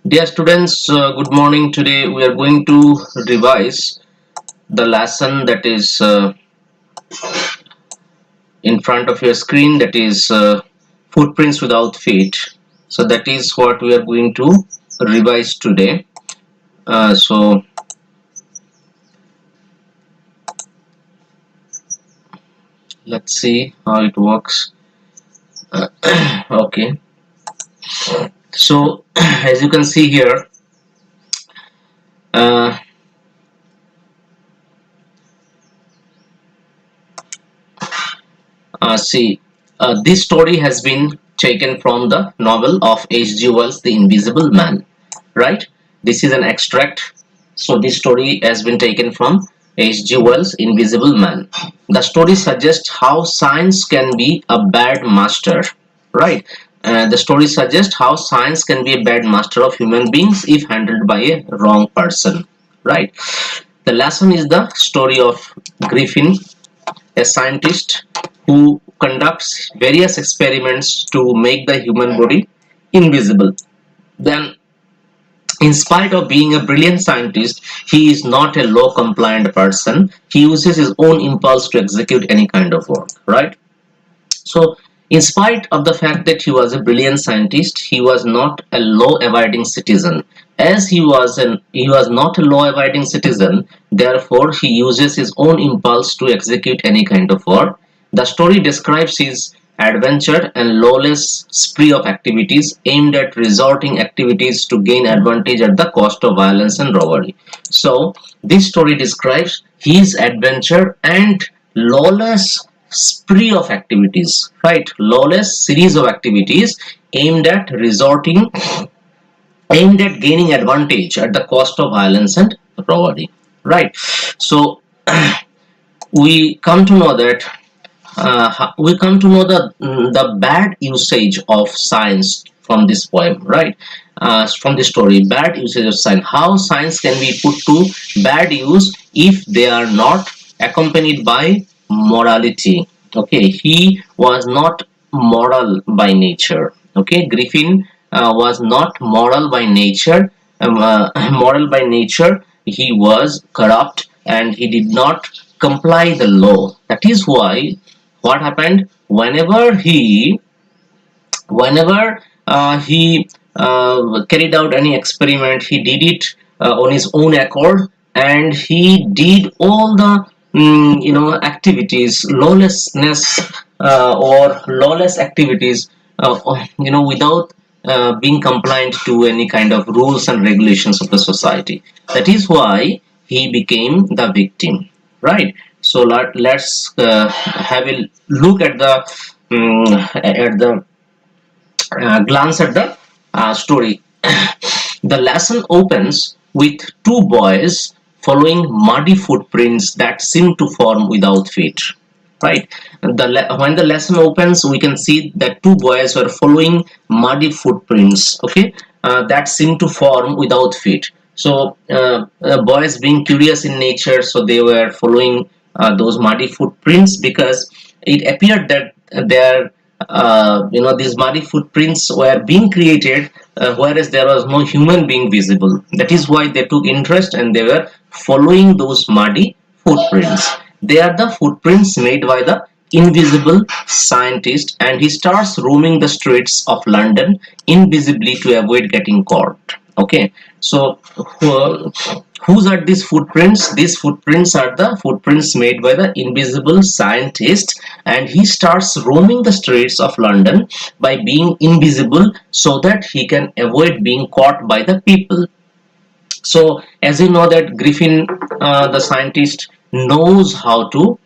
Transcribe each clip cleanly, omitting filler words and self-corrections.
Dear students, good morning. Today we are going to revise the lesson that is in front of your screen, that is footprints without feet. So that is what we are going to revise today. So let's see how it works. Okay. So as you can see here, uh, see, this story has been taken from the novel of H.G. Wells, The Invisible Man, right? This is an extract. So this story has been taken from H.G. Wells' Invisible Man. The story suggests how science can be a bad master, right? The story suggests how science can be a bad master of human beings if handled by a wrong person, right? The lesson is the story of Griffin, a scientist who conducts various experiments to make the human body invisible. Then, in spite of being a brilliant scientist, he is not a law compliant person. He uses his own impulse to execute any kind of work, right? So, in spite of the fact that he was a brilliant scientist, he was not a law-abiding citizen. As he was not a law-abiding citizen, therefore he uses his own impulse to execute any kind of work. The story describes his adventure and lawless spree of activities aimed at resorting activities to gain advantage at the cost of violence and robbery. So, this story describes his adventure and lawless spree of activities, right? Lawless series of activities aimed at resorting, aimed at gaining advantage at the cost of violence and robbery, right? So we come to know that the bad usage of science from this poem, right? From this story, bad usage of science, how science can be put to bad use if they are not accompanied by morality. Okay, he was not moral by nature. Okay, Griffin was not moral by nature. Moral by nature, he was corrupt and he did not comply the law. That is why what happened whenever he carried out any experiment, he did it on his own accord, and he did all the activities, lawlessness or lawless activities, without being compliant to any kind of rules and regulations of the society. That is why he became the victim, right? So let's have a look at the glance at the story. The lesson opens with two boys following muddy footprints that seem to form without feet, right? When the lesson opens, we can see that two boys were following muddy footprints, okay, that seem to form without feet. So boys being curious in nature, so they were following those muddy footprints because it appeared that their these muddy footprints were being created, whereas there was no human being visible. That is why they took interest and they were following those muddy footprints. They are the footprints made by the invisible scientist, and he starts roaming the streets of London invisibly to avoid getting caught. Okay, so whose are these footprints? These footprints are the footprints made by the invisible scientist, and he starts roaming the streets of London by being invisible so that he can avoid being caught by the people. So as you know that Griffin, the scientist, knows how to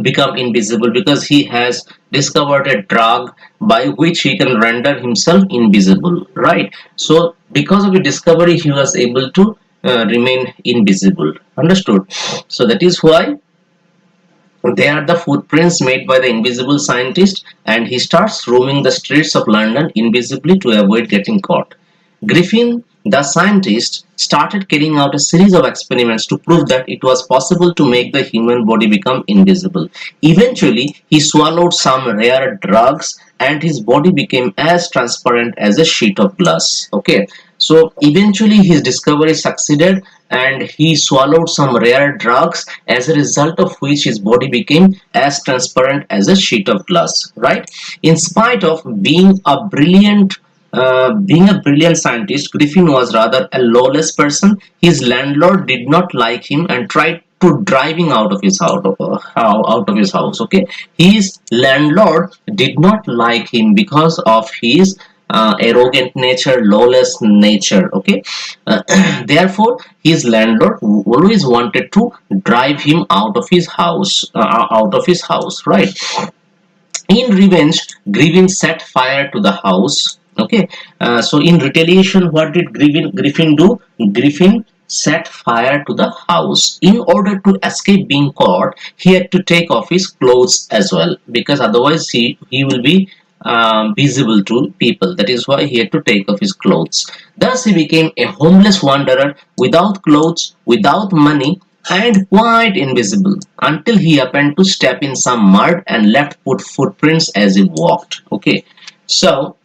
become invisible because he has discovered a drug by which he can render himself invisible, right? So because of the discovery, he was able to remain invisible. Understood? So that is why they are the footprints made by the invisible scientist, and he starts roaming the streets of London invisibly to avoid getting caught. Griffin, the scientist, started carrying out a series of experiments to prove that it was possible to make the human body become invisible. Eventually, he swallowed some rare drugs and his body became as transparent as a sheet of glass. Okay, so eventually his discovery succeeded, and he swallowed some rare drugs, as a result of which his body became as transparent as a sheet of glass, right? In spite of being a brilliant scientist, Griffin was rather a lawless person. His landlord did not like him and tried to drive him out of his house. Okay, his landlord did not like him because of his arrogant nature, lawless nature. Okay, uh, therefore his landlord always wanted to drive him out of his house, right? In revenge, Griffin set fire to the house. Okay, so in retaliation, what did Griffin do? Griffin set fire to the house. In order to escape being caught, he had to take off his clothes as well, because otherwise he will be visible to people. That is why he had to take off his clothes. Thus, he became a homeless wanderer without clothes, without money, and quite invisible, until he happened to step in some mud and left footprints as he walked. Okay, so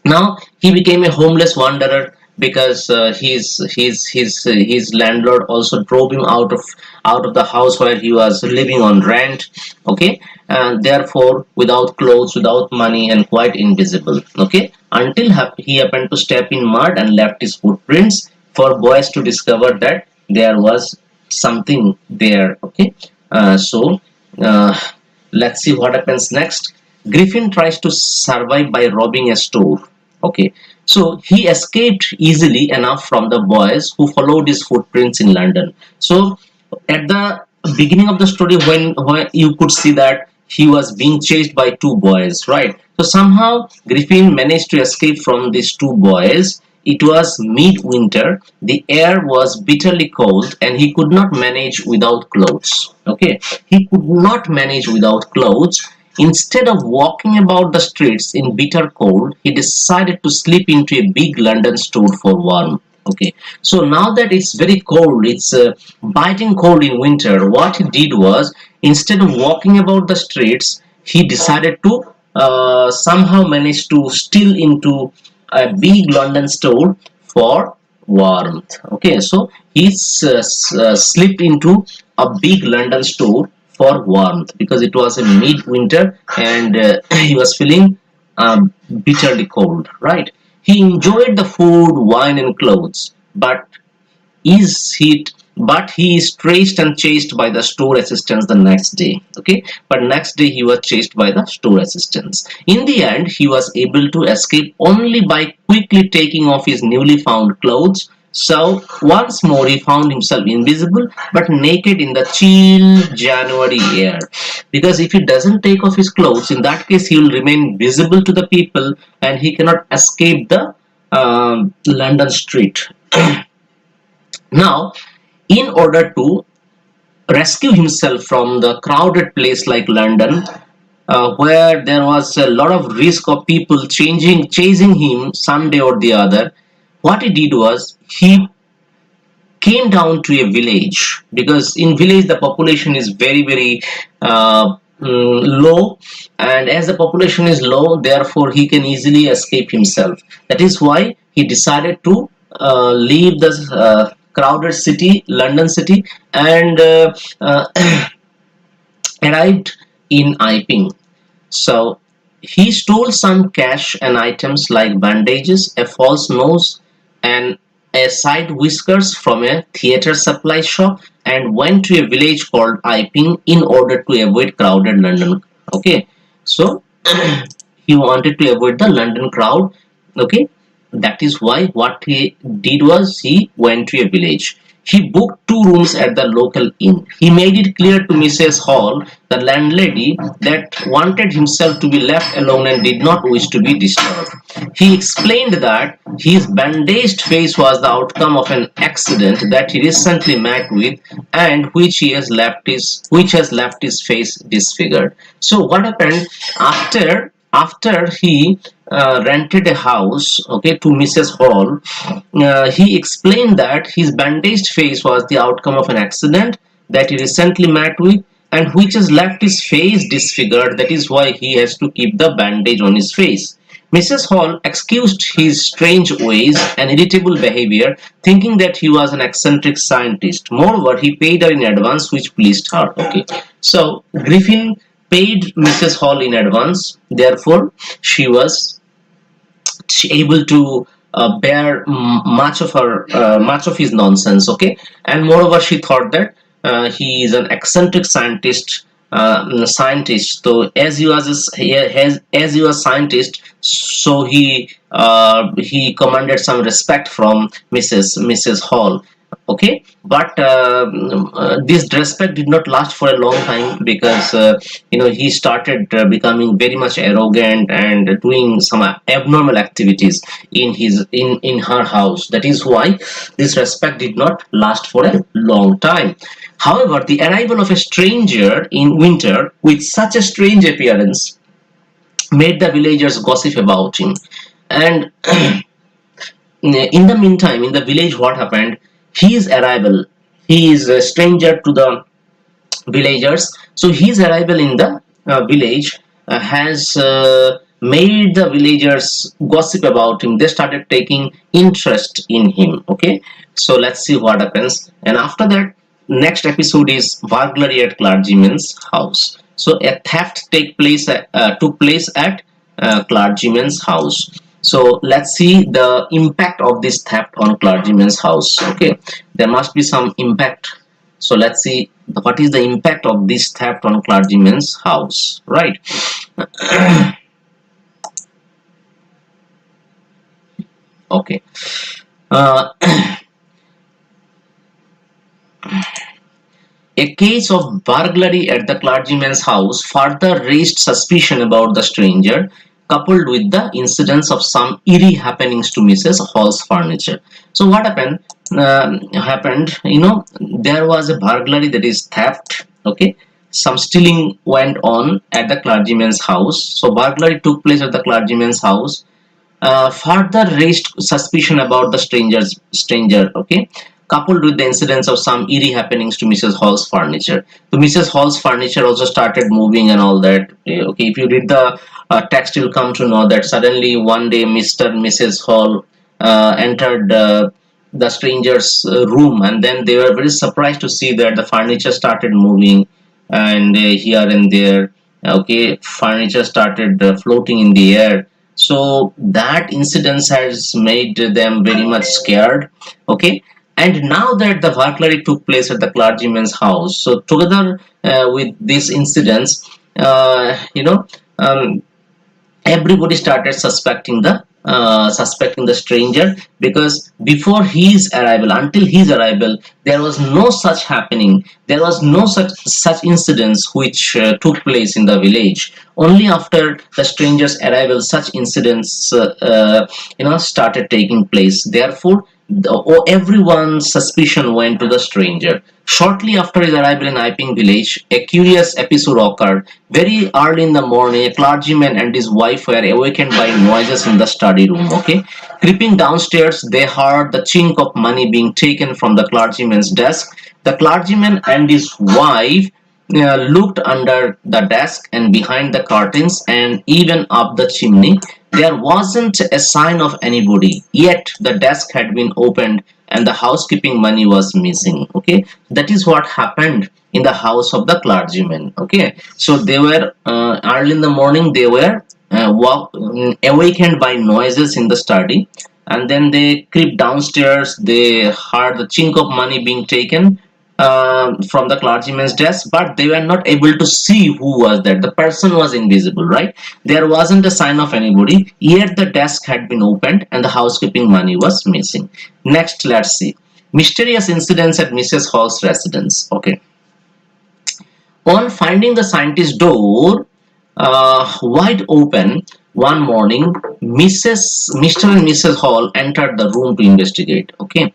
now he became a homeless wanderer because his landlord also drove him out of the house where he was living on rent. Okay, and therefore without clothes, without money, and quite invisible. Okay, until he happened to step in mud and left his footprints for boys to discover that there was something there. Okay, so uh, let's see what happens next. Griffin tries to survive by robbing a store. Okay, so he escaped easily enough from the boys who followed his footprints in London. So at the beginning of the story, when you could see that he was being chased by two boys, right? So somehow Griffin managed to escape from these two boys. It was mid-winter, the air was bitterly cold, and he could not manage without clothes. Okay, he could not manage without clothes. Instead of walking about the streets in bitter cold, he decided to slip into a big London store for warmth. Okay, so now that it's very cold, it's biting cold in winter, what he did was, instead of walking about the streets, he decided to somehow manage to steal into a big London store for warmth. Okay, so he slipped into a big London store for warmth because it was in mid-winter, and he was feeling bitterly cold, right? He enjoyed the food, wine, and clothes, is he but he is traced and chased by the store assistants the next day. Okay, but next day he was chased by the store assistants. In the end, he was able to escape only by quickly taking off his newly found clothes. So once more he found himself invisible but naked in the chill January air, because if he doesn't take off his clothes, in that case he will remain visible to the people and he cannot escape the London street. Now, in order to rescue himself from the crowded place like London, where there was a lot of risk of people chasing him someday or the other, what he did was he came down to a village, because in village the population is very low, and as the population is low, therefore he can easily escape himself. That is why he decided to leave the crowded city, London city, and arrived in Iping. So he stole some cash and items like bandages, a false nose, and a side whiskers from a theatre supply shop, and went to a village called Iping in order to avoid crowded London. Okay, so he wanted to avoid the London crowd. Okay, that is why what he did was he went to a village. He booked two rooms at the local inn. He made it clear to Mrs. Hall, the landlady, that wanted himself to be left alone and did not wish to be disturbed. He explained that his bandaged face was the outcome of an accident that he recently met with, and which has left his face disfigured. So what happened after he rented a house, okay, to Mrs. Hall, he explained that his bandaged face was the outcome of an accident that he recently met with, and which has left his face disfigured. That is why he has to keep the bandage on his face. Mrs. Hall excused his strange ways and irritable behavior, thinking that he was an eccentric scientist. Moreover, he paid her in advance, which pleased her. Okay, so Griffin paid Mrs. Hall in advance, therefore she was able to bear much of his nonsense. Okay, and moreover she thought that he is an eccentric scientist, so as he was scientist, so he commanded some respect from Mrs. Hall. Okay, but this respect did not last for a long time, because he started becoming very much arrogant and doing some abnormal activities in her house. That is why this respect did not last for a long time. However, the arrival of a stranger in winter with such a strange appearance made the villagers gossip about him. And in the meantime, in the village, what happened? His arrival, he is a stranger to the villagers, so his arrival in the village has made the villagers gossip about him. They started taking interest in him. Okay, so let's see what happens. And after that, next episode is burglary at clergyman's house. So a theft took place at clergyman's house. So let's see the impact of this theft on clergyman's house. Okay, there must be some impact. So let's see what is the impact of this theft on clergyman's house, right? Okay. Uh, A case of burglary at the clergyman's house further raised suspicion about the stranger, coupled with the incidents of some eerie happenings to Mrs. Hall's furniture. So what happened? There was a burglary, that is theft. Okay, some stealing went on at the clergyman's house. So burglary took place at the clergyman's house. Further raised suspicion about the stranger. Okay, coupled with the incidents of some eerie happenings to Mrs. Hall's furniture. So Mrs. Hall's furniture also started moving and all that. Okay, if you read the text, you'll come to know that suddenly one day Mr. and Mrs. Hall entered the stranger's room, and then they were very surprised to see that the furniture started moving, and here and there. Okay, furniture started floating in the air. So that incident has made them very much scared. Okay, and now that the burglary took place at the clergyman's house, so together with these incidents, um, everybody started suspecting the stranger, because before his arrival, until his arrival, there was no such happening, there was no such incidents which took place in the village. Only after the stranger's arrival, such incidents started taking place. Therefore everyone's suspicion went to the stranger. Shortly after his arrival in Iping village, a curious episode occurred. Very early in the morning, a clergyman and his wife were awakened by noises in the study room. Okay, creeping downstairs, they heard the chink of money being taken from the clergyman's desk. The clergyman and his wife looked under the desk and behind the curtains and even up the chimney. There wasn't a sign of anybody, yet the desk had been opened and the housekeeping money was missing. Okay, that is what happened in the house of the clergyman. Okay, so they were early in the morning, they were awakened by noises in the study, and then they crept downstairs. They heard the chink of money being taken from the clergyman's desk, but they were not able to see who was that. The person was invisible, right? There wasn't a sign of anybody, yet the desk had been opened and the housekeeping money was missing. Next, let's see. Mysterious incidents at Mrs. Hall's residence. Okay. On finding the scientist's door wide open one morning, Mr. and Mrs. Hall entered the room to investigate. Okay.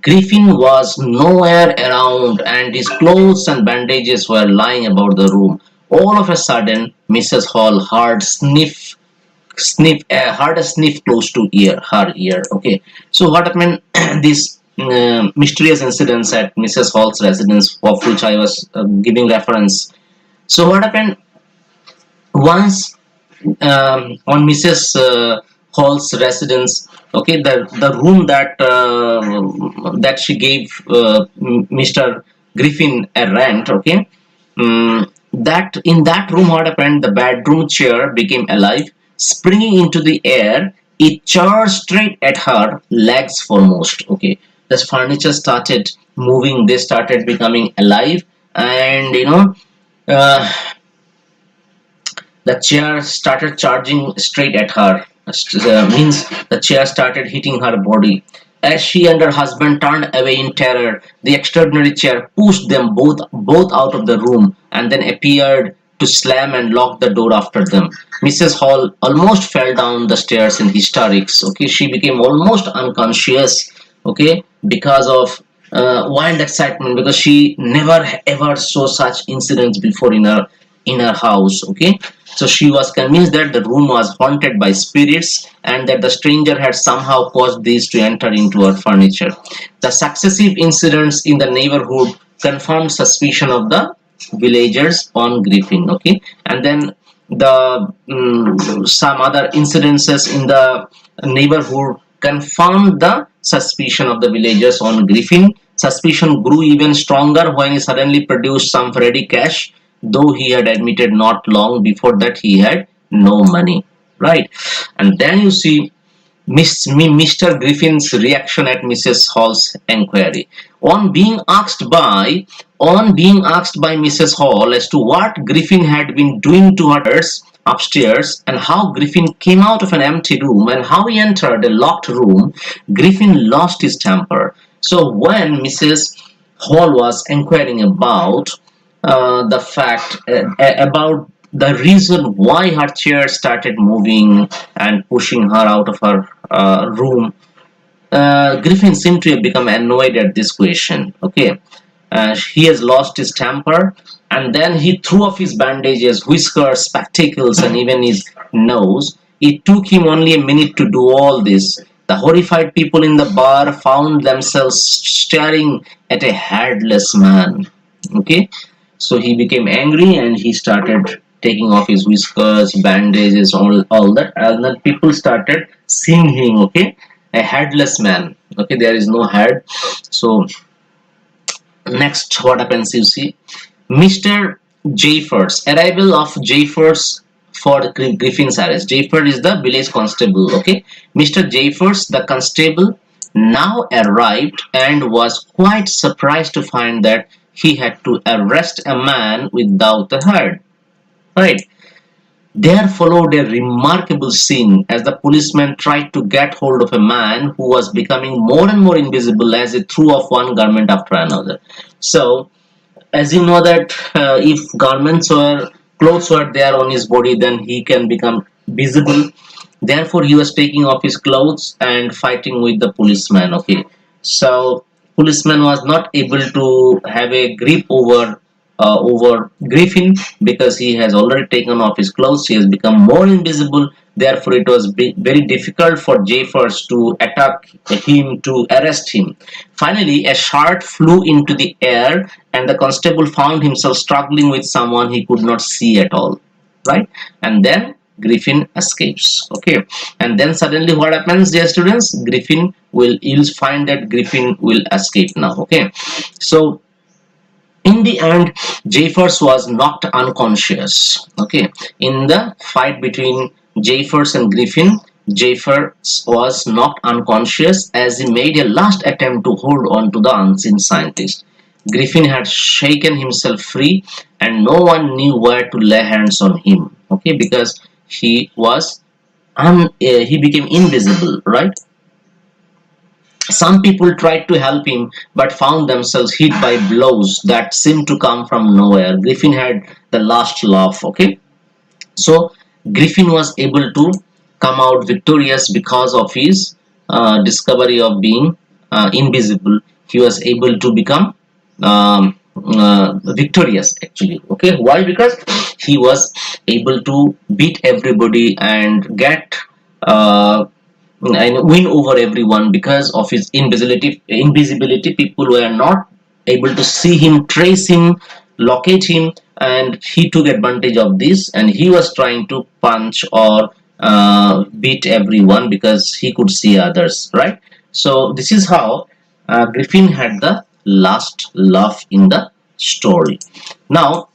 Griffin was nowhere around, and his clothes and bandages were lying about the room. All of a sudden, Mrs. Hall heard a sniff close to her ear. Okay, so what happened? This mysterious incidents at Mrs. Hall's residence, of which I was giving reference. So what happened once on Mrs. Hall's residence? Okay, the room that she gave Mr. Griffin a rent. Okay, that in that room, what happened? The bedroom chair became alive, springing into the air. It charged straight at her, legs foremost. Okay, the furniture started moving. They started becoming alive, and uh, the chair started charging straight at her. Means the chair started hitting her body. As she and her husband turned away in terror, the extraordinary chair pushed them both out of the room and then appeared to slam and lock the door after them. Mrs. Hall almost fell down the stairs in hysterics. Okay, she became almost unconscious. Okay, because of wild excitement, because she never ever saw such incidents before in her house. Okay, so she was convinced that the room was haunted by spirits and that the stranger had somehow caused these to enter into her furniture. The successive incidents in the neighborhood confirmed suspicion of the villagers on Griffin. Okay, and then some other incidences in the neighborhood confirmed the suspicion of the villagers on Griffin. Suspicion grew even stronger when he suddenly produced some ready cash, though he had admitted not long before that he had no money. Right, and then you see Mr. Griffin's reaction at Mrs. Hall's enquiry. On being asked by Mrs. Hall as to what Griffin had been doing to her upstairs and how Griffin came out of an empty room and how he entered a locked room, Griffin lost his temper. So when Mrs. Hall was inquiring about the fact about the reason why her chair started moving and pushing her out of her room, Griffin seemed to have become annoyed at this question. Okay, he has lost his temper, and then he threw off his bandages, whiskers, spectacles, and even his nose. It took him only a minute to do all this. The horrified people in the bar found themselves staring at a headless man. Okay, so he became angry and he started taking off his whiskers, bandages, all that, and then people started seeing him. Okay, a headless man. Okay, there is no head. So next, what happens? You see, Mr. Jeffers, arrival of Jeffers for Griffin's arrest. Jeffers is the village constable. Okay, Mr. Jeffers, the constable, now arrived and was quite surprised to find that he had to arrest a man without a head. Right. There followed a remarkable scene as the policeman tried to get hold of a man who was becoming more and more invisible as he threw off one garment after another. So, as you know that if garments or clothes were there on his body, then he can become visible. Therefore, he was taking off his clothes and fighting with the policeman. Okay, so policeman was not able to have a grip over Griffin because he has already taken off his clothes. He has become more invisible. Therefore, it was very difficult for Jeffers to attack him, to arrest him. Finally, a shot flew into the air, and the constable found himself struggling with someone he could not see at all. Right, and then Griffin escapes. Okay, and then suddenly what happens, dear students? You'll find that Griffin will escape now. Okay, so in the end, Jeffers was knocked unconscious. Okay, in the fight between Jeffers and Griffin, Jeffers was knocked unconscious as he made a last attempt to hold on to the unseen scientist. Griffin had shaken himself free, and no one knew where to lay hands on him. Okay, because he became invisible, right? Some people tried to help him but found themselves hit by blows that seemed to come from nowhere. Griffin had the last laugh. Okay, so Griffin was able to come out victorious because of his discovery of being invisible. He was able to become victorious actually. Okay, why? Because he was able to beat everybody and get uh, and win over everyone because of his invisibility. People were not able to see him, trace him, locate him, and he took advantage of this, and he was trying to punch or beat everyone because he could see others, right? So this is how Griffin had the last laugh in the story. Now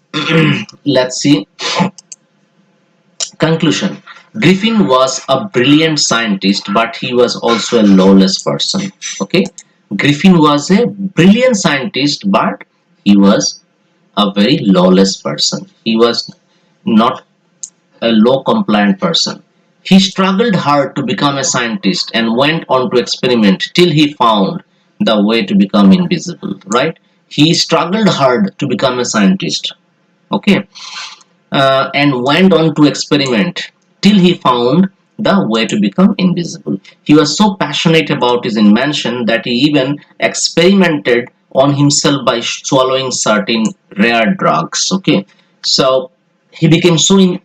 let's see. Conclusion. Griffin was a brilliant scientist, but he was also a lawless person. Okay, Griffin was a brilliant scientist, but he was a very lawless person. He was not a law compliant person. He struggled hard to become a scientist and went on to experiment till he found the way to become invisible. Right? He struggled hard to become a scientist. Okay, and went on to experiment till he found the way to become invisible. He was so passionate about his invention that he even experimented on himself by swallowing certain rare drugs. Okay, so he became so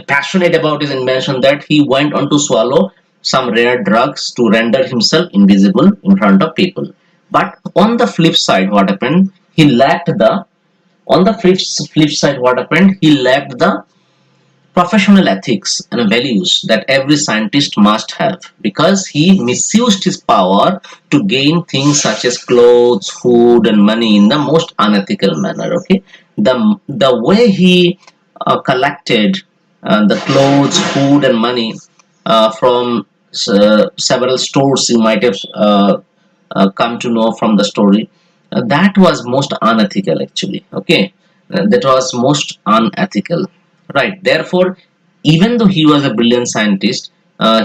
passionate about his invention that he went on to swallow some rare drugs to render himself invisible in front of people. But on the flip side, what happened? He lacked the On the flip side, what happened? He lacked the professional ethics and values that every scientist must have because he misused his power to gain things such as clothes, food, and money in the most unethical manner. Okay, the way he collected the clothes, food, and money from several stores, you might have come to know from the story, that was most unethical actually. Okay, that was most unethical, right? Therefore, even though he was a brilliant scientist,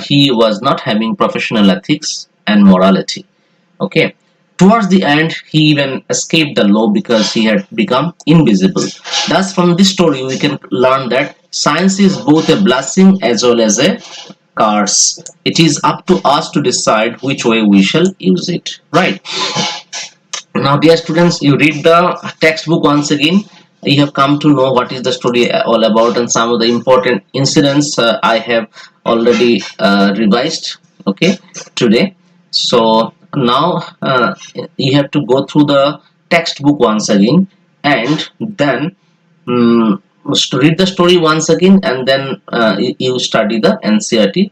he was not having professional ethics and morality. Okay, towards the end he even escaped the law because he had become invisible. Thus from this story we can learn that science is both a blessing as well as a curse. It is up to us to decide which way we shall use it, right? Now dear students, you read the textbook once again. You have come to know what is the story all about, and some of the important incidents I have already revised, okay, today. So now you have to go through the textbook once again, and then read the story once again, and then you study the NCERT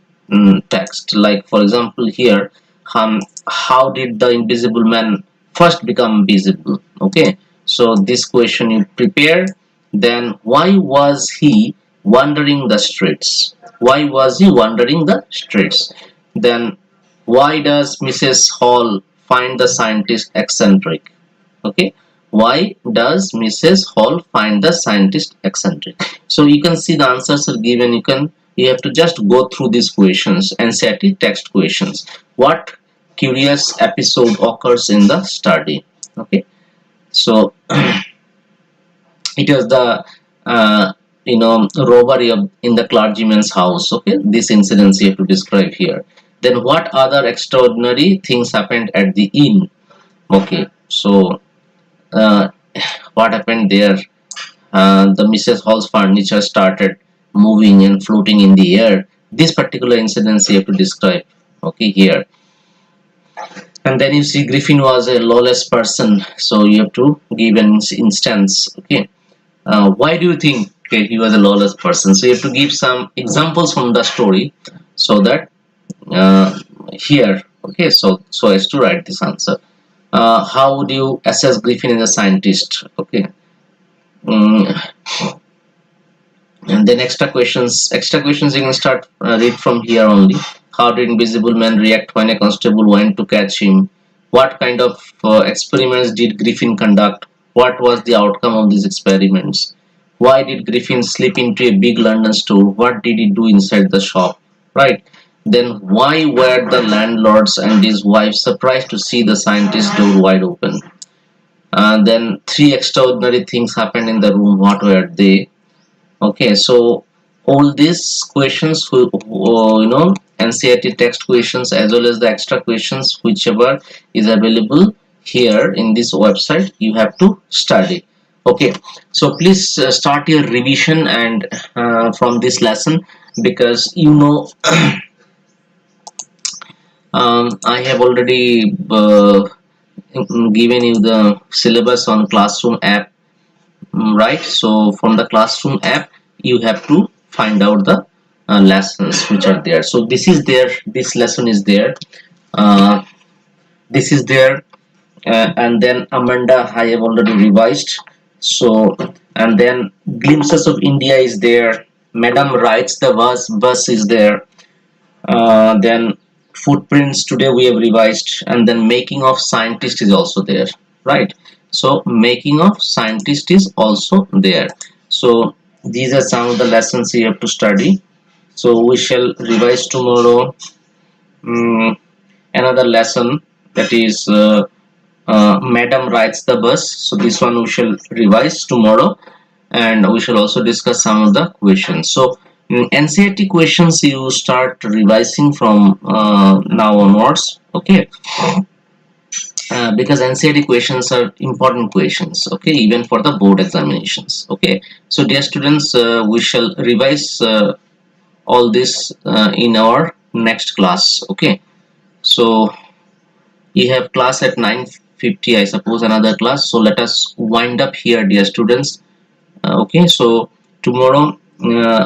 text. Like for example here, how did the invisible man first become visible? Okay, so this question you prepare. Then why was he wandering the streets? Why was he wandering the streets? Then why does Mrs. Hall find the scientist eccentric? Okay, why does Mrs. Hall find the scientist eccentric? So you can see the answers are given. You have to just go through these questions and set it text questions. What curious episode occurs in the study? Okay, so it was the robbery in the clergyman's house. Okay, this incident you have to describe here. Then what other extraordinary things happened at the inn? Okay, so uh, what happened there? The Mrs. Hall's furniture started moving and floating in the air. This particular incident you have to describe. Okay, here. And then you see Griffin was a lawless person, so you have to give an instance. Okay, why do you think, okay, he was a lawless person? So you have to give some examples from the story, so that uh, here, okay, so as to write this answer. How would you assess Griffin as a scientist? Okay. Mm, and then extra questions you can start read from here only. How did invisible man react when a constable went to catch him? What kind of experiments did Griffin conduct? What was the outcome of these experiments? Why did Griffin slip into a big London store? What did he do inside the shop? Right, then why were the landlords and his wife surprised to see the scientist's door wide open? Then three extraordinary things happened in the room. What were they? Okay, so all these questions, NCERT text questions as well as the extra questions, whichever is available here in this website, you have to study. Okay, so please start your revision and from this lesson, because I have already given you the syllabus on classroom app, right? So from the classroom app you have to find out the lessons which are there. So this is there, this lesson is there, uh, this is there, and then Amanda I have already revised. So and then glimpses of India is there, Madam writes the bus is there, then footprints today we have revised, and then making of scientist is also there, right? So making of scientist is also there. So these are some of the lessons you have to study. So we shall revise tomorrow. Mm, Another lesson, that is Madam rides the bus. So this one we shall revise tomorrow, and we shall also discuss some of the questions. So NCERT questions you start revising from now onwards, okay? Because NCERT questions are important questions, okay, even for the board examinations, okay? So dear students, we shall revise all this in our next class, okay? So you have class at 9:50, I suppose, another class. So let us wind up here, dear students. Okay, so tomorrow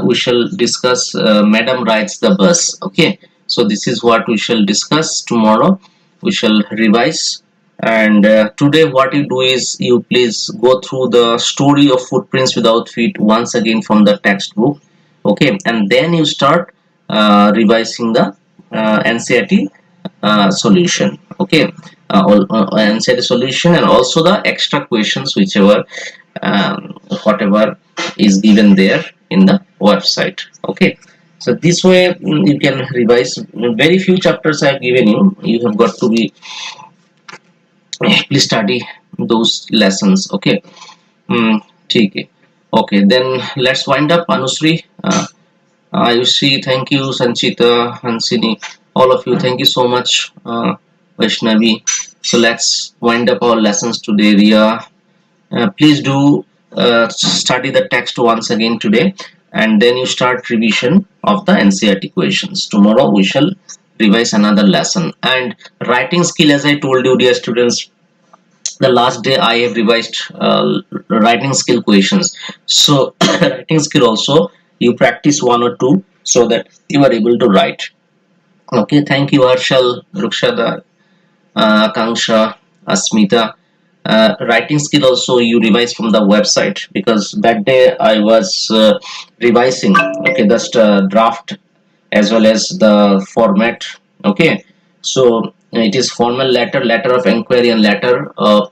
we shall discuss Madam rides the bus. Okay, so this is what we shall discuss tomorrow. We shall revise. And today what you do is you please go through the story of footprints without feet once again from the textbook. Okay, and then you start revising the NCERT solution. Okay, NCERT solution, and also the extra questions whichever whatever is given there in the website. Okay, so this way you can revise. Very few chapters I have given you. You have got to be please study those lessons. Okay. ठीक है. Okay, then let's wind up. Anusri, Ayushi, thank you. Sanchita, Hansini, all of you, thank you so much. Vaishnavi. So let's wind up our lessons today. Ria, please do study the text once again today, and then you start revision of the NCERT questions. Tomorrow we shall revise another lesson. And writing skill, as I told you, dear students, the last day I have revised writing skill questions. So writing skill also you practice one or two so that you are able to write. Okay, thank you Harshal, Rukshada, Akanksha, Asmita. Writing skill also you revise from the website, because that day I was revising, okay, just draft as well as the format. Okay, so it is formal letter, letter of inquiry, and letter of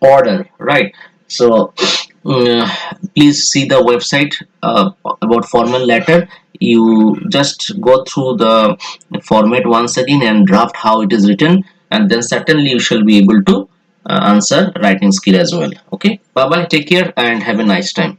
order, right? So please see the website about formal letter. You just go through the format once again and draft how it is written, and then certainly you shall be able to answer writing skill as well. Okay, bye bye, take care and have a nice time.